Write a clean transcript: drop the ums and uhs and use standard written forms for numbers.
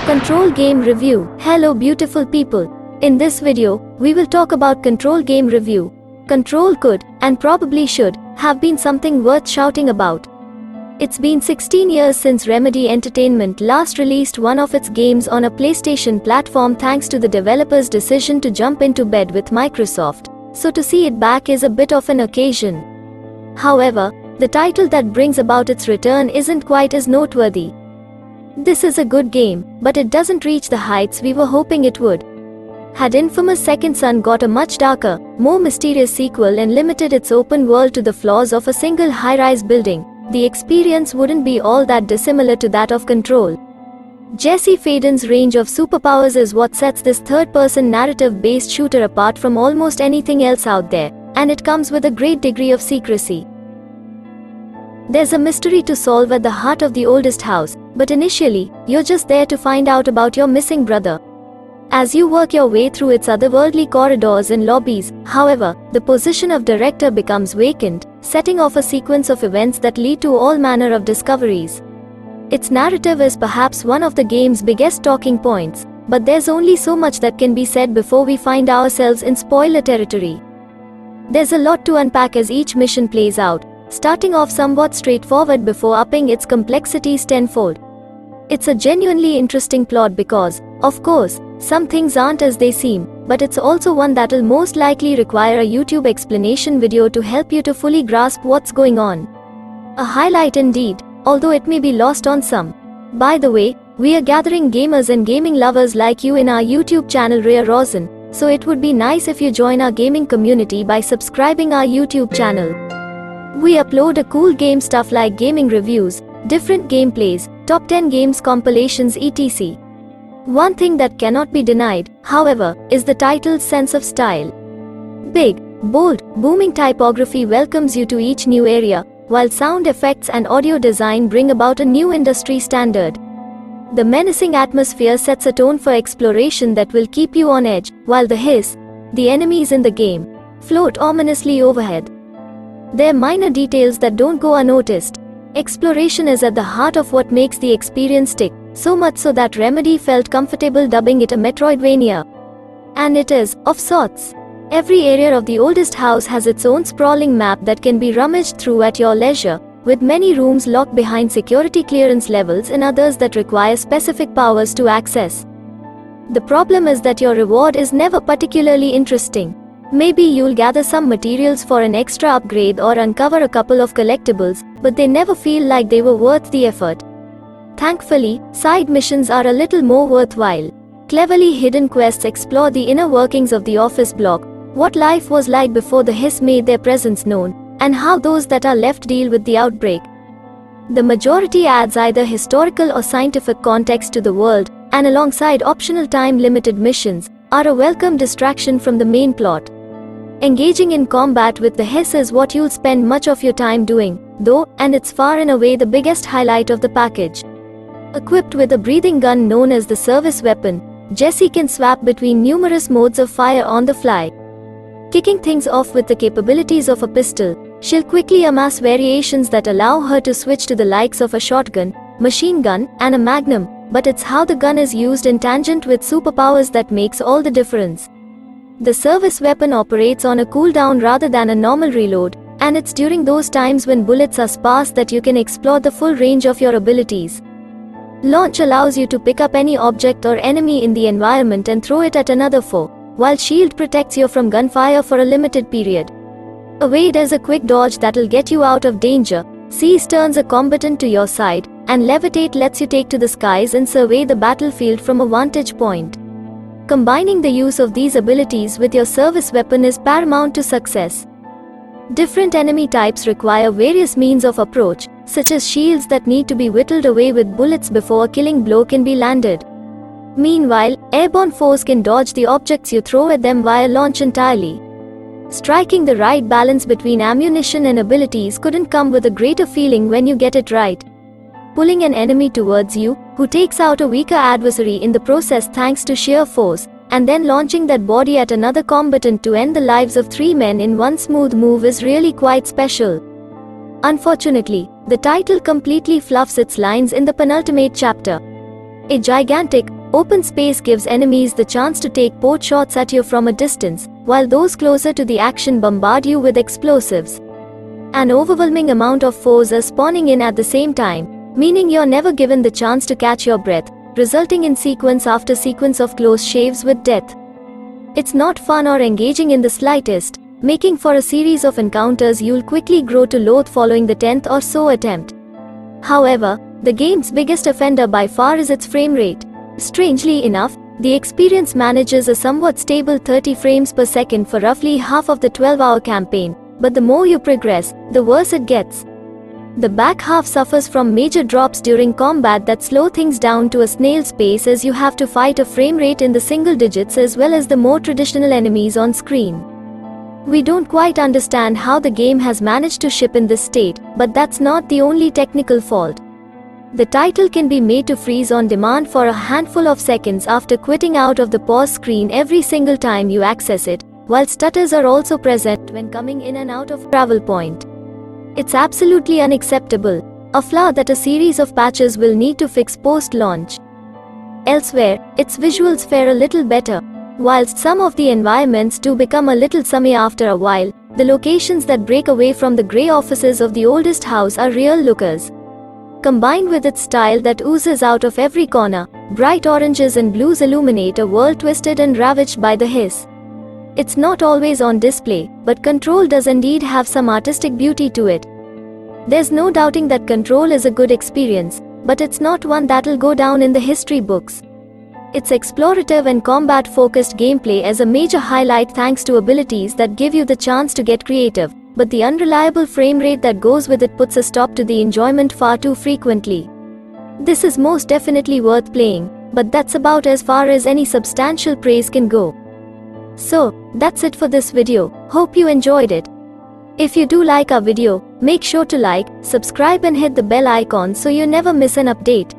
Control Game Review. Hello beautiful people. In this video, we will talk about Control Game Review. Control could, and probably should, have been something worth shouting about. It's been 16 years since Remedy Entertainment last released one of its games on a PlayStation platform thanks to the developer's decision to jump into bed with Microsoft, so to see it back is a bit of an occasion. However, the title that brings about its return isn't quite as noteworthy. This is a good game, but it doesn't reach the heights we were hoping it would. Had infamous Second Son got a much darker, more mysterious sequel and limited its open world to the floors of a single high-rise building, the experience wouldn't be all that dissimilar to that of Control. Jesse Faden's range of superpowers is what sets this third-person narrative-based shooter apart from almost anything else out there, and it comes with a great degree of secrecy. There's a mystery to solve at the heart of the oldest house, but initially, you're just there to find out about your missing brother. As you work your way through its otherworldly corridors and lobbies, however, the position of director becomes vacant, setting off a sequence of events that lead to all manner of discoveries. Its narrative is perhaps one of the game's biggest talking points, but there's only so much that can be said before we find ourselves in spoiler territory. There's a lot to unpack as each mission plays out, starting off somewhat straightforward before upping its complexities tenfold. It's a genuinely interesting plot because, of course, some things aren't as they seem, but it's also one that'll most likely require a YouTube explanation video to help you to fully grasp what's going on. A highlight indeed, although it may be lost on some. By the way, we are gathering gamers and gaming lovers like you in our YouTube channel RAYAROZEN, so it would be nice if you join our gaming community by subscribing our YouTube channel. We upload a cool game stuff like gaming reviews, different gameplays, top 10 games compilations etc. One thing that cannot be denied, however, is the title's sense of style. Big, bold, booming typography welcomes you to each new area, while sound effects and audio design bring about a new industry standard. The menacing atmosphere sets a tone for exploration that will keep you on edge, while the hiss, the enemies in the game, float ominously overhead. There are minor details that don't go unnoticed. Exploration is at the heart of what makes the experience stick, so much so that Remedy felt comfortable dubbing it a Metroidvania. And it is, of sorts. Every area of the oldest house has its own sprawling map that can be rummaged through at your leisure, with many rooms locked behind security clearance levels and others that require specific powers to access. The problem is that your reward is never particularly interesting. Maybe you'll gather some materials for an extra upgrade or uncover a couple of collectibles, but they never feel like they were worth the effort. Thankfully, side missions are a little more worthwhile. Cleverly hidden quests explore the inner workings of the office block, what life was like before the hiss made their presence known, and how those that are left deal with the outbreak. The majority adds either historical or scientific context to the world, and alongside optional time-limited missions, are a welcome distraction from the main plot. Engaging in combat with the hiss is what you'll spend much of your time doing, though, and it's far and away the biggest highlight of the package. Equipped with a breathing gun known as the service weapon, Jessie can swap between numerous modes of fire on the fly. Kicking things off with the capabilities of a pistol, she'll quickly amass variations that allow her to switch to the likes of a shotgun, machine gun, and a magnum, but it's how the gun is used in tangent with superpowers that makes all the difference. The service weapon operates on a cooldown rather than a normal reload, and it's during those times when bullets are sparse that you can explore the full range of your abilities. Launch allows you to pick up any object or enemy in the environment and throw it at another foe, while shield protects you from gunfire for a limited period. Evade is a quick dodge that'll get you out of danger, seize turns a combatant to your side, and levitate lets you take to the skies and survey the battlefield from a vantage point. Combining the use of these abilities with your service weapon is paramount to success. Different enemy types require various means of approach, such as shields that need to be whittled away with bullets before a killing blow can be landed. Meanwhile, airborne foes can dodge the objects you throw at them via launch entirely. Striking the right balance between ammunition and abilities couldn't come with a greater feeling when you get it right. Pulling an enemy towards you, who takes out a weaker adversary in the process thanks to sheer force, and then launching that body at another combatant to end the lives of 3 men in one smooth move is really quite special. Unfortunately, the title completely fluffs its lines in the penultimate chapter. A gigantic, Open space gives enemies the chance to take pot shots at you from a distance, while those closer to the action bombard you with explosives. An overwhelming amount of foes are spawning in at the same time, meaning you're never given the chance to catch your breath, resulting in sequence after sequence of close shaves with death. It's not fun or engaging in the slightest, making for a series of encounters you'll quickly grow to loathe following the 10th or so attempt. However, the game's biggest offender by far is its frame rate. Strangely enough, the experience manages a somewhat stable 30 frames per second for roughly half of the 12-hour campaign, but the more you progress, the worse it gets. The back half suffers from major drops during combat that slow things down to a snail's pace, as you have to fight a frame rate in the single digits as well as the more traditional enemies on screen. We don't quite understand how the game has managed to ship in this state, but that's not the only technical fault. The title can be made to freeze on demand for a handful of seconds after quitting out of the pause screen every single time you access it, while stutters are also present when coming in and out of travel point. It's absolutely unacceptable, a flaw that a series of patches will need to fix post-launch. Elsewhere, its visuals fare a little better. Whilst some of the environments do become a little summy after a while, the locations that break away from the grey offices of the oldest house are real lookers. Combined with its style that oozes out of every corner, bright oranges and blues illuminate a world twisted and ravaged by the hiss. It's not always on display, but Control does indeed have some artistic beauty to it. There's no doubting that Control is a good experience, but it's not one that'll go down in the history books. Its explorative and combat-focused gameplay is a major highlight thanks to abilities that give you the chance to get creative, but the unreliable frame rate that goes with it puts a stop to the enjoyment far too frequently. This is most definitely worth playing, but that's about as far as any substantial praise can go. So, that's it for this video. Hope you enjoyed it. If you do like our video, make sure to like, subscribe and hit the bell icon so you never miss an update.